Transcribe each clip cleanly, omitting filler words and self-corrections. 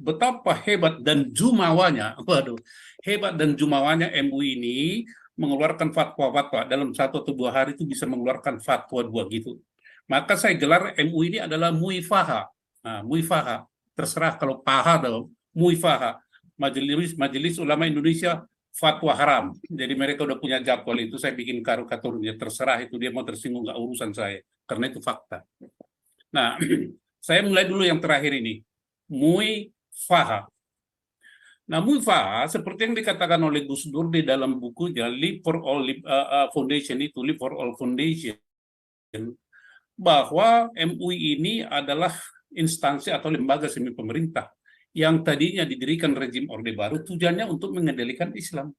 betapa hebat dan jumawanya, hebat dan jumawanya MUI ini mengeluarkan fatwa-fatwa dalam 1 atau 2 hari itu bisa mengeluarkan fatwa 2 gitu. Maka saya gelar MUI ini adalah muifaha. Nah, muifaha, terserah kalau paha atau muifaha, Majelis Ulama Indonesia Fatwa Haram. Jadi mereka udah punya jadwal itu, saya bikin karikaturnya, terserah itu dia mau tersinggung, nggak urusan saya, karena itu fakta. Nah, saya mulai dulu yang terakhir ini, muifaha. Nah, muifaha seperti yang dikatakan oleh Gus Dur di dalam bukunya Live for All Foundation itu, Live for All Foundation, bahwa MUI ini adalah instansi atau lembaga semi pemerintah yang tadinya didirikan rezim Orde Baru tujuannya untuk mengendalikan Islam,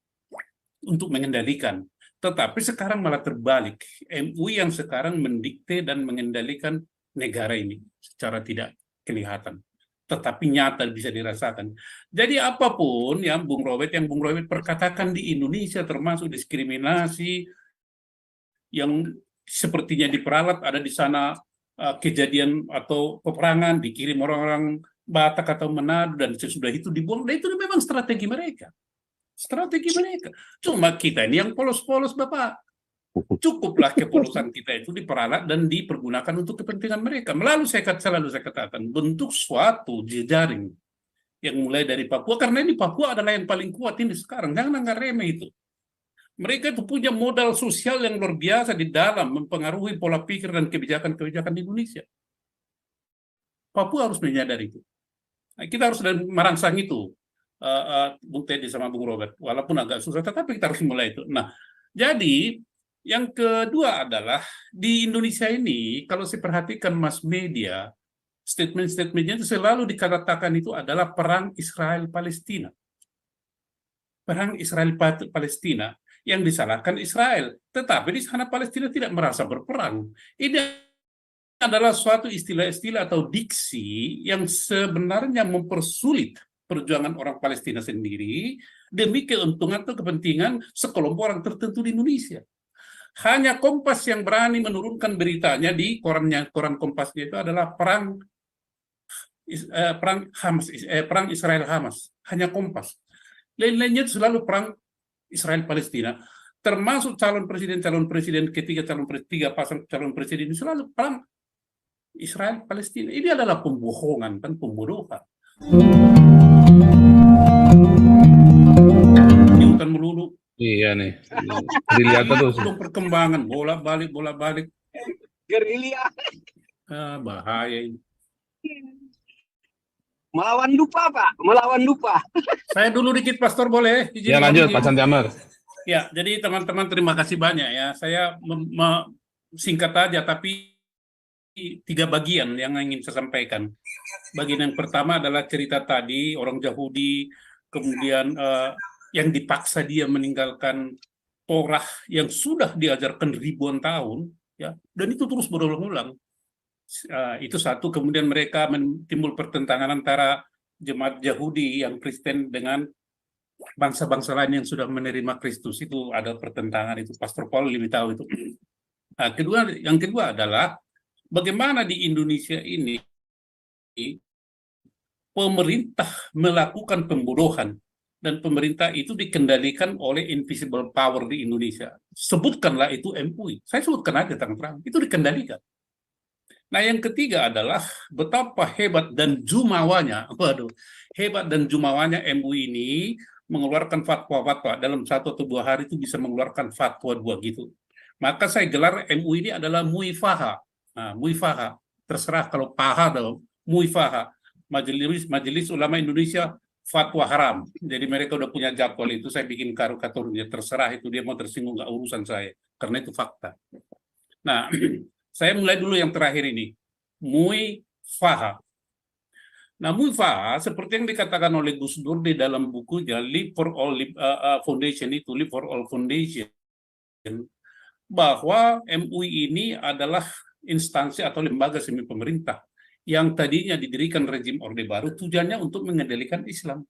untuk mengendalikan. Tetapi sekarang malah terbalik. MUI yang sekarang mendikte dan mengendalikan negara ini secara tidak kelihatan, tetapi nyata bisa dirasakan. Jadi apapun yang Bung Robert perkatakan di Indonesia, termasuk diskriminasi yang sepertinya diperalat, ada di sana kejadian atau peperangan, dikirim orang-orang Batak atau Manado, dan sesudah itu dibuang. Dan itu memang strategi mereka. Strategi mereka. Cuma kita ini yang polos-polos, Bapak. Cukuplah kepolosan kita itu diperalat dan dipergunakan untuk kepentingan mereka. Selalu saya katakan, bentuk suatu jejaring yang mulai dari Papua, karena ini Papua adalah yang paling kuat ini sekarang. Jangan anggap remeh itu. Mereka itu punya modal sosial yang luar biasa di dalam mempengaruhi pola pikir dan kebijakan-kebijakan di Indonesia. Papua harus menyadari itu. Nah, kita harus merangsang itu, Bung Teddy sama Bung Robert, walaupun agak susah, tetapi kita harus mulai itu. Nah, jadi yang kedua adalah di Indonesia ini, kalau saya perhatikan mass media, statement-statementnya itu selalu dikatakan itu adalah perang Israel-Palestina. Perang Israel-Palestina yang disalahkan Israel, tetapi di sana Palestina tidak merasa berperang. Ini adalah suatu istilah-istilah atau diksi yang sebenarnya mempersulit perjuangan orang Palestina sendiri demi keuntungan atau kepentingan sekelompok orang tertentu di Indonesia. Hanya Kompas yang berani menurunkan beritanya di koran Kompasnya itu adalah perang Israel-Hamas. Hanya Kompas. Lain-lainnya selalu perang Israel-Palestina. Termasuk calon presiden, ketiga pasang calon presiden itu selalu perang Israel-Palestina. Ini adalah pembohongan dan pembodohan. Di hutan melulu. Iya nih, dilihat terus. Perkembangan bola balik. Gerilya. Bahaya ini. Melawan lupa, Pak. Melawan lupa. Saya dulu dikit, Pastor, boleh? Ya lanjut, Pak Santiamer. Ya, jadi teman-teman terima kasih banyak ya. Saya singkat aja, tapi 3 bagian yang ingin saya sampaikan. Bagian yang pertama adalah cerita tadi, orang Yahudi, kemudian yang dipaksa dia meninggalkan Torah yang sudah diajarkan ribuan tahun, ya, dan itu terus berulang-ulang. Itu satu. Kemudian mereka timbul pertentangan antara jemaat Yahudi yang Kristen dengan bangsa-bangsa lain yang sudah menerima Kristus. Itu ada pertentangan, itu Pastor Paul lebih tahu itu. Nah, yang kedua adalah bagaimana di Indonesia ini pemerintah melakukan pembodohan, dan pemerintah itu dikendalikan oleh invisible power di Indonesia. Sebutkanlah itu MUI. Saya sebutkan aja terang-terang. Itu dikendalikan. Nah, yang ketiga adalah betapa hebat dan jumawanya, hebat dan jumawanya MUI ini mengeluarkan fatwa-fatwa dalam 1 atau 2 hari itu bisa mengeluarkan fatwa 2 gitu. Maka saya gelar MUI ini adalah muifaha. Nah, muifaha, terserah kalau paha atau muifaha, Majelis Ulama Indonesia Fatwa Haram. Jadi mereka udah punya jadwal itu, saya bikin karikaturnya, terserah itu dia mau tersinggung, nggak urusan saya, karena itu fakta. Nah, saya mulai dulu yang terakhir ini, muifaha. Nah, muifaha seperti yang dikatakan oleh Gus Dur di dalam bukunya Live for All Foundation itu, Live for All Foundation, bahwa MUI ini adalah instansi atau lembaga semi pemerintah yang tadinya didirikan rezim Orde Baru tujuannya untuk mengendalikan Islam,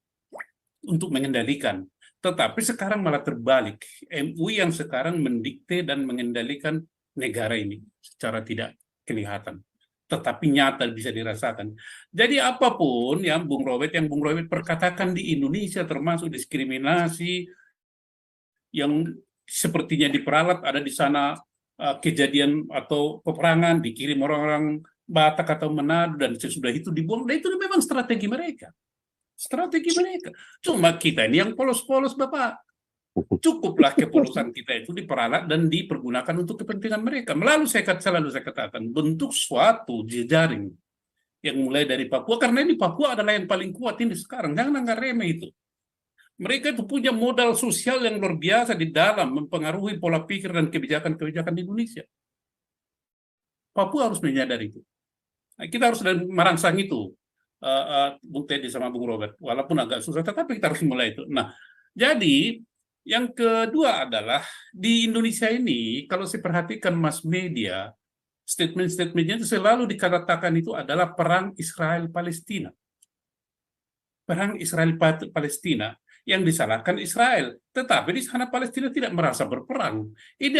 untuk mengendalikan. Tetapi sekarang malah terbalik. MUI yang sekarang mendikte dan mengendalikan negara ini secara tidak kelihatan, tetapi nyata bisa dirasakan. Jadi apapun yang Bung Robert perkatakan di Indonesia, termasuk diskriminasi yang sepertinya diperalat, ada di sana kejadian atau peperangan, dikirim orang-orang Batak atau Manado, dan sesudah itu dibuang, dan itu memang strategi mereka. Strategi mereka. Cuma kita ini yang polos-polos, Bapak. Cukuplah kepolosan kita itu diperalat dan dipergunakan untuk kepentingan mereka. Selalu saya katakan, bentuk suatu jejaring yang mulai dari Papua, karena ini Papua adalah yang paling kuat ini sekarang. Jangan anggap remeh itu. Mereka itu punya modal sosial yang luar biasa di dalam mempengaruhi pola pikir dan kebijakan-kebijakan di Indonesia. Papua harus menyadari itu. Nah, kita harus merangsang itu, Bung Teddy sama Bung Robert, walaupun agak susah, tetapi kita harus mulai itu. Nah, jadi yang kedua adalah di Indonesia ini, kalau saya perhatikan mass media, statement-statementnya itu selalu dikatakan itu adalah perang Israel-Palestina. Perang Israel-Palestina yang disalahkan Israel. Tetapi di sana Palestina tidak merasa berperang. Ini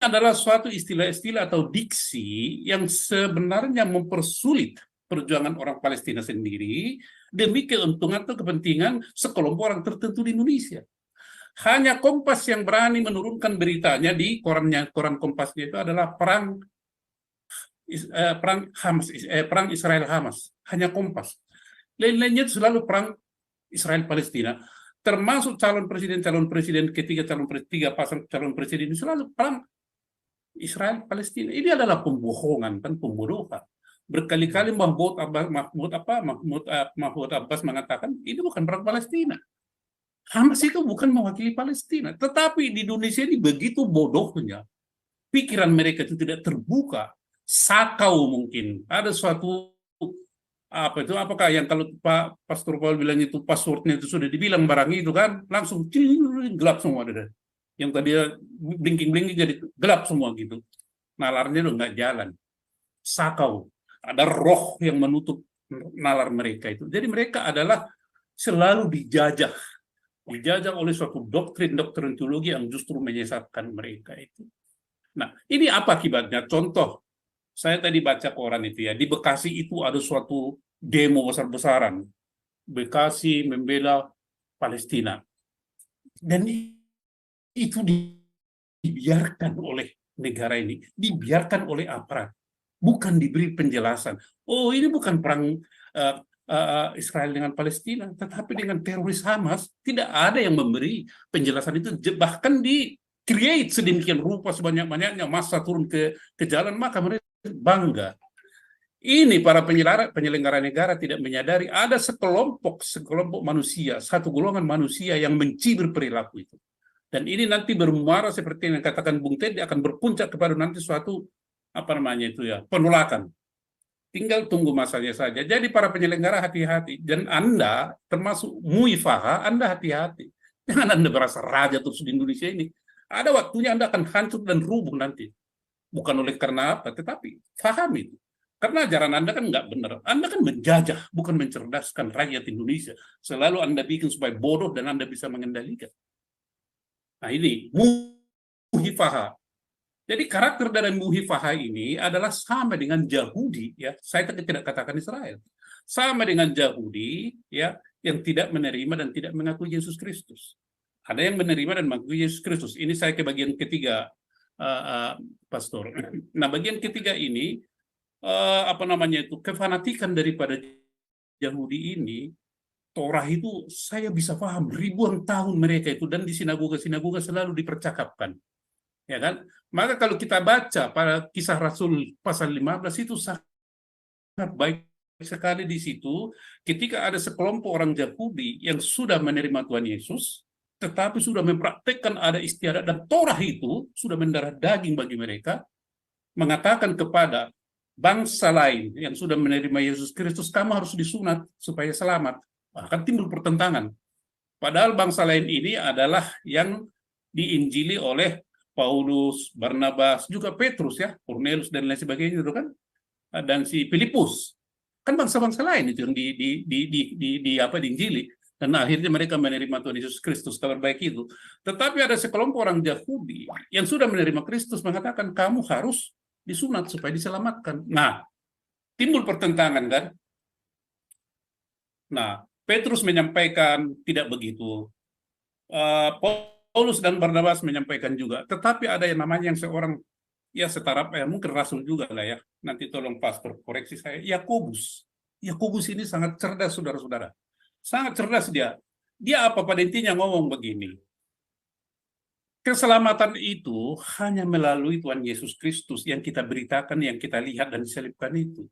adalah suatu istilah-istilah atau diksi yang sebenarnya mempersulit perjuangan orang Palestina sendiri demi keuntungan atau kepentingan sekelompok orang tertentu di Indonesia. Hanya Kompas yang berani menurunkan beritanya di koran Kompasnya itu adalah perang Israel-Hamas. Hanya Kompas. Lain-lainnya selalu perang Israel-Palestina. Termasuk calon presiden, tiga pasang calon presiden itu selalu perang Israel-Palestina. Ini adalah pembohongan, kan, pembodohan. Berkali-kali Mahmud Abbas mengatakan ini bukan perang Palestina. Hamas itu bukan mewakili Palestina. Tetapi di Indonesia ini begitu bodohnya. Pikiran mereka itu tidak terbuka. Sakau mungkin. Ada suatu apakah yang kalau Pak Pastor Paul bilang itu passwordnya itu sudah dibilang barang itu kan langsung gelap semua ada. Yang tadi blinking jadi gelap semua gitu. Nalarnya udah nggak jalan. Sakau. Ada roh yang menutup nalar mereka itu. Jadi mereka adalah selalu dijajah oleh suatu doktrin teologi yang justru menyesatkan mereka itu. Nah, ini apa akibatnya? Contoh, saya tadi baca koran itu ya, di Bekasi itu ada suatu demo besar-besaran. Bekasi membela Palestina. Dan itu dibiarkan oleh negara ini, dibiarkan oleh aparat, bukan diberi penjelasan. Oh, ini bukan perang Israel dengan Palestina, tetapi dengan teroris Hamas. Tidak ada yang memberi penjelasan itu, bahkan di-create sedemikian rupa sebanyak-banyaknya, massa turun ke jalan, maka mereka bangga. Ini para penyelenggara negara tidak menyadari ada sekelompok manusia, satu golongan manusia yang mencibir perilaku itu. Dan ini nanti bermuara seperti yang katakan Bung Teddy akan berpuncak kepada nanti suatu penolakan. Tinggal tunggu masanya saja. Jadi para penyelenggara hati-hati, dan Anda termasuk Muifaha, Anda hati-hati. Jangan Anda merasa raja terus di Indonesia ini. Ada waktunya Anda akan hancur dan rubuh nanti. Bukan oleh karena apa, tetapi paham itu. Karena ajaran Anda kan nggak benar. Anda kan menjajah, bukan mencerdaskan rakyat Indonesia. Selalu Anda bikin supaya bodoh dan Anda bisa mengendalikan. Nah ini, Muhifaha. Jadi karakter dari Muhifaha ini adalah sama dengan Yahudi, ya. Saya tidak katakan Israel. Sama dengan Yahudi, ya, yang tidak menerima dan tidak mengakui Yesus Kristus. Ada yang menerima dan mengakui Yesus Kristus. Ini saya ke bagian ketiga, Pastor. Nah, bagian ketiga ini, kefanatikan daripada Yahudi ini, Torah itu saya bisa paham ribuan tahun mereka itu, dan di sinagoga-sinagoga selalu dipercakapkan. Ya kan? Maka kalau kita baca pada Kisah Rasul pasal 15 itu sangat baik sekali di situ, ketika ada sekelompok orang Yahudi yang sudah menerima Tuhan Yesus, tetapi sudah mempraktekkan ada istiadat, dan Torah itu sudah mendarah daging bagi mereka, mengatakan kepada bangsa lain yang sudah menerima Yesus Kristus, kamu harus disunat supaya selamat. Akan timbul pertentangan. Padahal bangsa lain ini adalah yang diinjili oleh Paulus, Barnabas, juga Petrus, ya, Cornelius dan lain sebagainya itu kan, dan si Filipus. Kan bangsa-bangsa lain itu yang diinjili, dan akhirnya mereka menerima Tuhan Yesus Kristus, kabar baik itu. Tetapi ada sekelompok orang Yahudi yang sudah menerima Kristus mengatakan kamu harus disunat supaya diselamatkan. Nah, timbul pertentangan kan. Nah, Petrus menyampaikan tidak begitu. Paulus dan Barnabas menyampaikan juga. Tetapi ada yang namanya yang seorang ya setara mungkin rasul juga lah ya. Nanti tolong pastor koreksi saya. Yakobus. Yakobus ini sangat cerdas saudara-saudara. Sangat cerdas dia. Dia apa pada intinya ngomong begini. Keselamatan itu hanya melalui Tuhan Yesus Kristus yang kita beritakan, yang kita lihat dan disalibkan itu.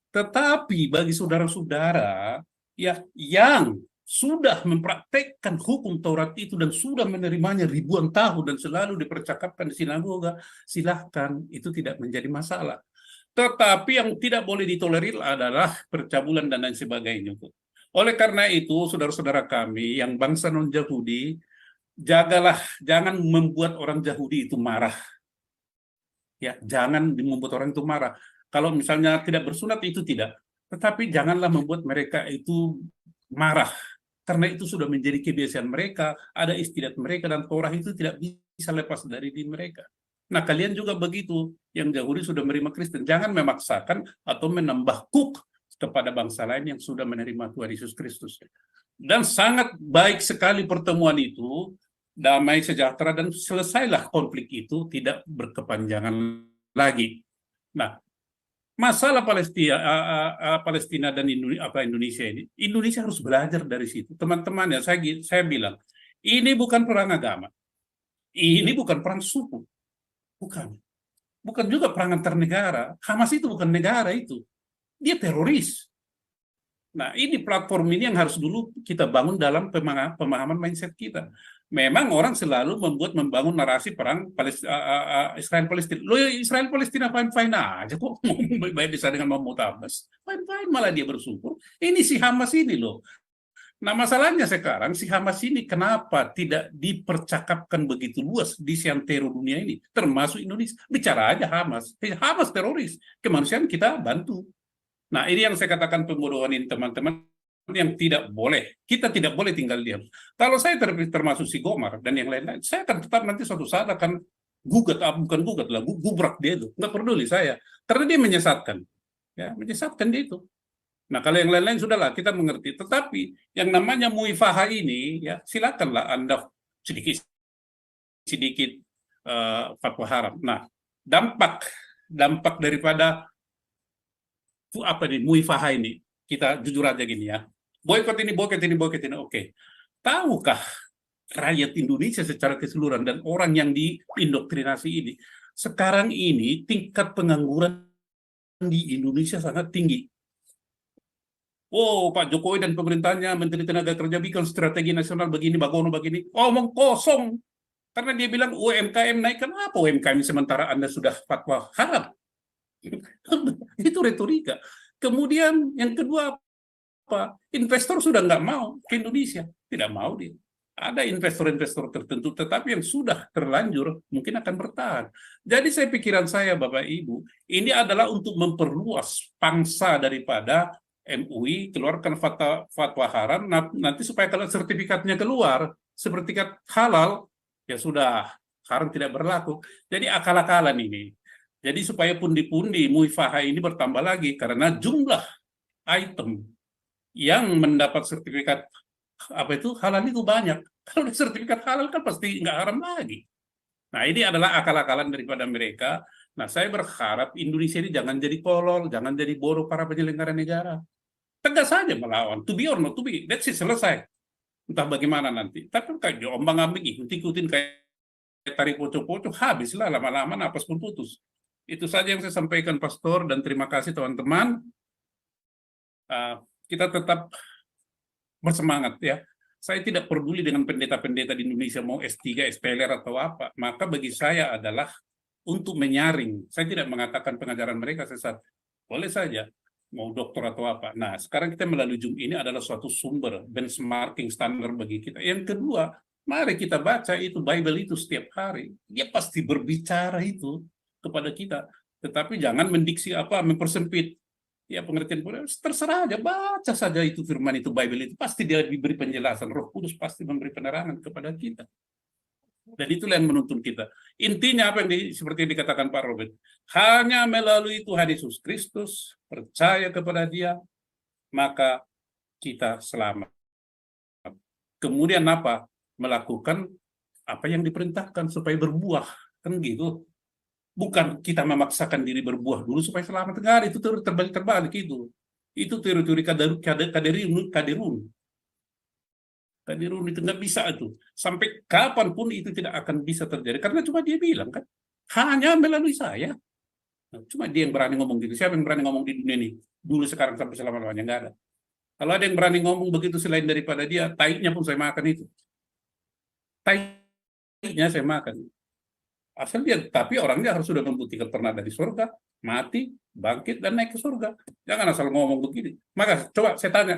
Tetapi bagi saudara-saudara ya yang sudah mempraktekkan hukum Taurat itu dan sudah menerimanya ribuan tahun dan selalu dipercakapkan di sinagoga, silahkan, itu tidak menjadi masalah. Tetapi yang tidak boleh ditolerir adalah percabulan dan lain sebagainya. Oleh karena itu, saudara-saudara kami yang bangsa non-Yahudi, jagalah, jangan membuat orang Yahudi itu marah. Ya, jangan membuat orang itu marah. Kalau misalnya tidak bersunat itu tidak. Tetapi janganlah membuat mereka itu marah. Karena itu sudah menjadi kebiasaan mereka, ada istiadat mereka, dan Torah itu tidak bisa lepas dari diri mereka. Nah, kalian juga begitu, yang Yahudi sudah menerima Kristen. Jangan memaksakan atau menambah kuk kepada bangsa lain yang sudah menerima Tuhan Yesus Kristus. Dan sangat baik sekali pertemuan itu, damai sejahtera, dan selesailah konflik itu, tidak berkepanjangan lagi. Nah, masalah Palestina dan Indonesia ini, Indonesia harus belajar dari situ. Teman-teman ya, saya bilang, ini bukan perang agama, ini bukan perang suku, bukan juga perang antar negara. Hamas itu bukan negara itu, dia teroris. Nah, ini platform ini yang harus dulu kita bangun dalam pemahaman mindset kita. Memang orang selalu membangun narasi perang Israel-Palestina. Lo Israel-Palestina fine-fine aja kok. Baik-baik bisa dengan Mahmud Abbas. Fine-fine malah dia bersyukur. Ini si Hamas ini loh. Nah, masalahnya sekarang si Hamas ini kenapa tidak dipercakapkan begitu luas di seantero dunia ini, termasuk Indonesia. Bicara aja Hamas. Hamas teroris. Kemanusiaan kita bantu. Nah, ini yang saya katakan pembodohan ini teman-teman, yang tidak boleh. Kita tidak boleh tinggal diam. Kalau saya termasuk si Gomar dan yang lain-lain, saya akan tetap nanti suatu saat akan bukan gugat lah, gubrak dia itu. Nggak peduli saya. Karena dia menyesatkan. Ya, menyesatkan dia itu. Nah, kalau yang lain-lain sudahlah, kita mengerti. Tetapi yang namanya muifaha ini, ya silakanlah Anda sedikit fatwa haram. Nah, dampak daripada apa nih muifaha ini, kita jujur aja gini ya. Boykot ini, oke. Tahukah rakyat Indonesia secara keseluruhan dan orang yang diindoktrinasi ini, sekarang ini tingkat pengangguran di Indonesia sangat tinggi. Oh, Pak Jokowi dan pemerintahnya, Menteri Tenaga Kerja bikin strategi nasional begini, begini. Omong kosong. Karena dia bilang UMKM naikkan apa UMKM sementara Anda sudah fatwa haram. Itu retorika. Kemudian yang kedua, investor sudah nggak mau ke Indonesia, tidak mau dia. Ada investor-investor tertentu, tetapi yang sudah terlanjur mungkin akan bertahan. Jadi pikiran saya, Bapak Ibu, ini adalah untuk memperluas pangsa daripada MUI, keluarkan fatwa haram, nanti supaya kalau sertifikatnya keluar, sertifikat halal, ya sudah, haram tidak berlaku. Jadi akal-akalan ini. Jadi supaya pundi-pundi muifaha ini bertambah lagi, karena jumlah item yang mendapat sertifikat halal itu banyak. Kalau sertifikat halal kan pasti nggak haram lagi. Nah, ini adalah akal-akalan daripada mereka. Nah, saya berharap Indonesia ini jangan jadi tolol, jangan jadi bodoh para penyelenggara negara. Tegas saja melawan, to be or not to be, that's it, selesai. Entah bagaimana nanti. Tapi kayak ombang-ambing, ikutin kayak tarik pocok-pocok, habislah lama-lama napas pun putus. Itu saja yang saya sampaikan, Pastor, dan terima kasih teman-teman. Kita tetap bersemangat ya. Saya tidak peduli dengan pendeta-pendeta di Indonesia mau S3, SPLR atau apa. Maka bagi saya adalah untuk menyaring. Saya tidak mengatakan pengajaran mereka sesat. Boleh saja mau doktor atau apa. Nah, sekarang kita melalui Zoom ini adalah suatu sumber benchmarking standar bagi kita. Yang kedua, mari kita baca itu Bible itu setiap hari. Dia pasti berbicara itu kepada kita. Tetapi jangan mendiksi apa, mempersempit. Ya, pengertian terserah aja, baca saja itu firman itu Bible itu, pasti dia diberi penjelasan, Roh Kudus pasti memberi penerangan kepada kita. Dan itulah yang menuntun kita. Intinya apa yang seperti yang dikatakan Pak Robert, hanya melalui Tuhan Yesus Kristus, percaya kepada Dia, maka kita selamat. Kemudian apa? Melakukan apa yang diperintahkan supaya berbuah, kan gitu. Bukan kita memaksakan diri berbuah dulu supaya selamat. Enggak, itu terbalik itu. Itu teori-teori kaderun. Kadirun itu nggak bisa itu. Sampai kapanpun itu tidak akan bisa terjadi. Karena cuma dia bilang kan, hanya melalui saya. Nah, cuma dia yang berani ngomong gitu. Siapa yang berani ngomong di dunia ini? Dulu, sekarang, sampai selama-lamanya. Nggak ada. Kalau ada yang berani ngomong begitu selain daripada dia, taiknya pun saya makan itu. Taiknya saya makan. Asal dia, tapi orangnya harus sudah membuktikan pernah ada di surga, mati, bangkit, dan naik ke surga. Jangan asal ngomong begini. Maka coba saya tanya,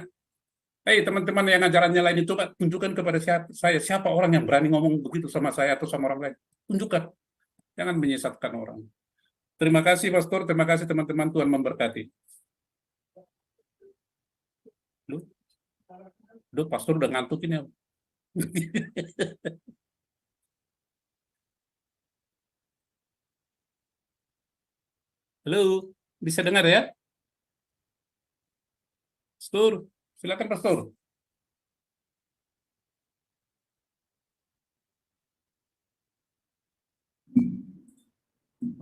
hei teman-teman yang ajarannya lain, coba tunjukkan kepada siapa orang yang berani ngomong begitu sama saya atau sama orang lain. Tunjukkan. Jangan menyesatkan orang. Terima kasih Pastor, terima kasih teman-teman, Tuhan memberkati. Duh, Pastor udah ngantuk ini. Halo, bisa dengar ya? Pastor. Silakan Pastor.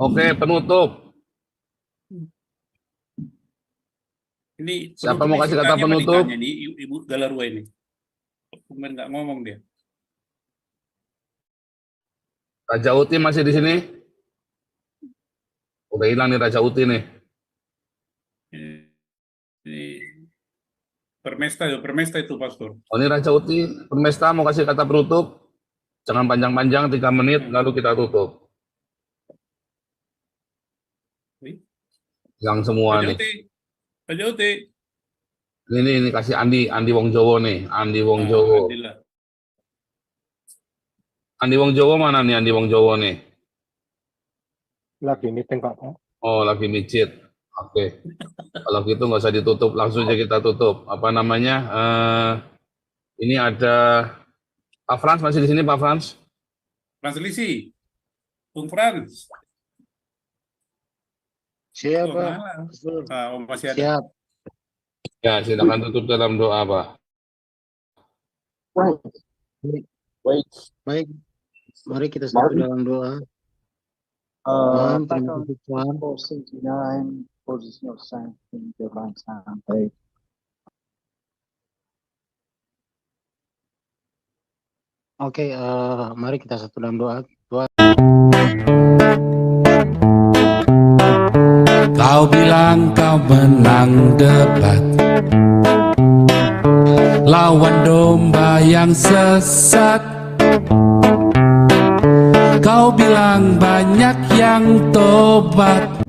Oke, penutup. Ini Siapa mau kasih kata penutup? Nih, Ibu Galarua ini. Kemudian nggak ngomong dia. Raja Uti masih di sini? Udah hilang nih Raja Uti nih. Ini Permesta itu Pastor. Oh, ini Raja Uti, Permesta mau kasih kata penutup. Jangan panjang-panjang, 3 menit, lalu kita tutup. Yang semua nih. Raja Uti. Ini kasih Andi Wong Jowo nih, Andi Wong Jowo. Andi Wong Jowo mana nih Andi Wong Jowo nih? Lagi meeting Pak. Oh, lagi micit. Oke. Kalau gitu nggak usah ditutup, langsung aja kita tutup. Apa namanya? Ini ada Pak Frans masih di sini, Pak Frans? Frans Lisi. Bung Frans. Siapa? Masih ada. Siap. Ya, silakan tutup dalam doa, Pak. Baik. Mari kita satu dalam doa. Tuhan, terima kasih Tuhan. Position of science in divine sampai. Oke, mari kita satu dalam doa. Kau bilang kau menang debat, lawan domba yang sesat. Kau bilang banyak yang tobat.